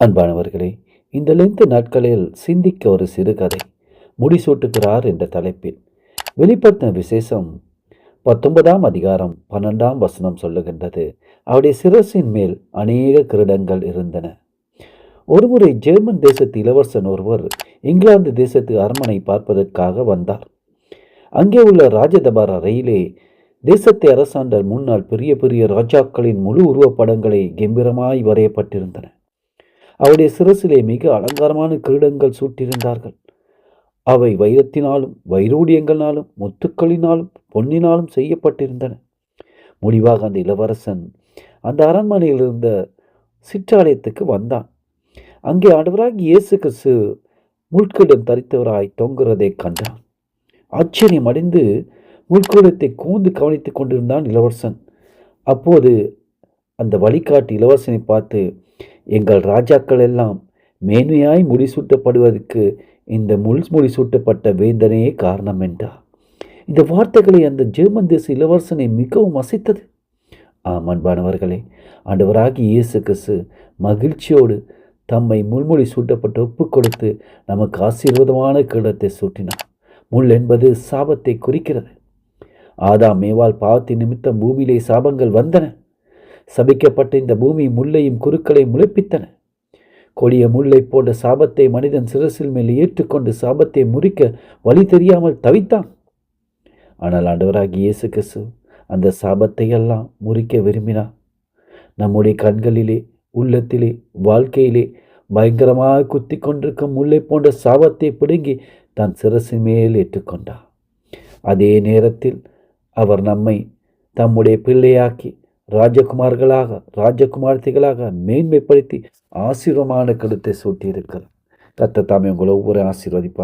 அன்பானவர்களே, இந்த லென்த் நாட்களில் சிந்திக்க ஒரு சிறுகதை முடிசூட்டுகிறார் என்ற தலைப்பில் வெளிப்படுத்தின விசேஷம் 19ஆம் அதிகாரம் 12ஆம் வசனம் சொல்லுகின்றது. அவருடைய சிரசின் மேல் அநேக கிரீடங்கள் இருந்தன. ஒருமுறை ஜெர்மன் தேசத்து இளவரசன் ஒருவர் இங்கிலாந்து தேசத்து அரண்மனை பார்ப்பதற்காக வந்தார். அங்கே உள்ள ராஜதபார அறையிலே தேசத்தை அரசாண்ட முன்னால் பெரிய பெரிய ராஜாக்களின் முழு உருவப்படங்களை கம்பீரமாய் வரையப்பட்டிருந்தன. அவருடைய சிரசிலே மிக அலங்காரமான கிரீடங்கள் சூட்டியிருந்தார்கள். அவை வைரத்தினாலும் வைரூடியங்களினாலும் முத்துக்களினாலும் பொன்னினாலும் செய்யப்பட்டிருந்தன. முடிவாக அந்த இளவரசன் அந்த அரண்மனையில் இருந்த சிற்றாலயத்துக்கு வந்தான். அங்கே ஆண்டவராகிய இயேசு கிறிஸ்து முள்கிடம் தரித்தவராய் தொங்குறதை கண்டான். ஆச்சரியம் அடைந்து முள்கிடத்தை கூர்ந்து கவனித்துக் கொண்டிருந்தான் இளவரசன். அப்போது அந்த வழிகாட்டு இளவரசனை பார்த்து, எங்கள் ராஜாக்கள் எல்லாம் மேன்மையாய் முடிசூட்டப்படுவதற்கு இந்த முடிசூட்டப்பட்ட வேந்தனையே காரணம் என்றார். இந்த வார்த்தைகளை அந்த ஜெர்மன் தேச இளவரசனை மிகவும் அசைத்தது. அன்பானவர்களே, ஆண்டவராகிய இயேசு கிறிஸ்து மகிழ்ச்சியோடு தம்மை முள்மொழி சூட்டப்பட்டு ஒப்பு கொடுத்து நமக்கு ஆசீர்வாதமான கிரீடத்தை சூட்டினார். முள் என்பது சாபத்தை குறிக்கிறது. ஆதாம் ஏவாள் பாவத்தின் நிமித்தம் பூமியிலே சாபங்கள் வந்தன. சபிக்கப்பட்ட இந்த பூமி முள்ளையும் குருக்களை முளைப்பித்தன. கொடிய முல்லை போன்ற சாபத்தை மனிதன் சிரசில் மேல் ஏற்றுக்கொண்டு சாபத்தை முறிக்க வழி தெரியாமல் தவித்தான். ஆனால் ஆண்டவராகிய இயேசு கிறிஸ்து அந்த சாபத்தை எல்லாம் முறிக்க விரும்பினார். நம்முடைய கண்களிலே, உள்ளத்திலே, வாழ்க்கையிலே பயங்கரமாக குத்தி கொண்டிருக்கும் முல்லை போன்ற சாபத்தை பிடுங்கி தன் சிரசின் மேல் ஏற்றுக்கொண்டார். அதே நேரத்தில் அவர் நம்மை தம்முடைய பிள்ளையாக்கி ராஜகுமார்களாக ராஜகுமார்த்திகளாக மேன்மைப்படுத்தி ஆசீர்வாதமான கருத்தை சூட்டியிருக்கிறார். கர்த்தர் தாமே உங்களை ஒவ்வொரு ஆசீர்வதிப்பார்.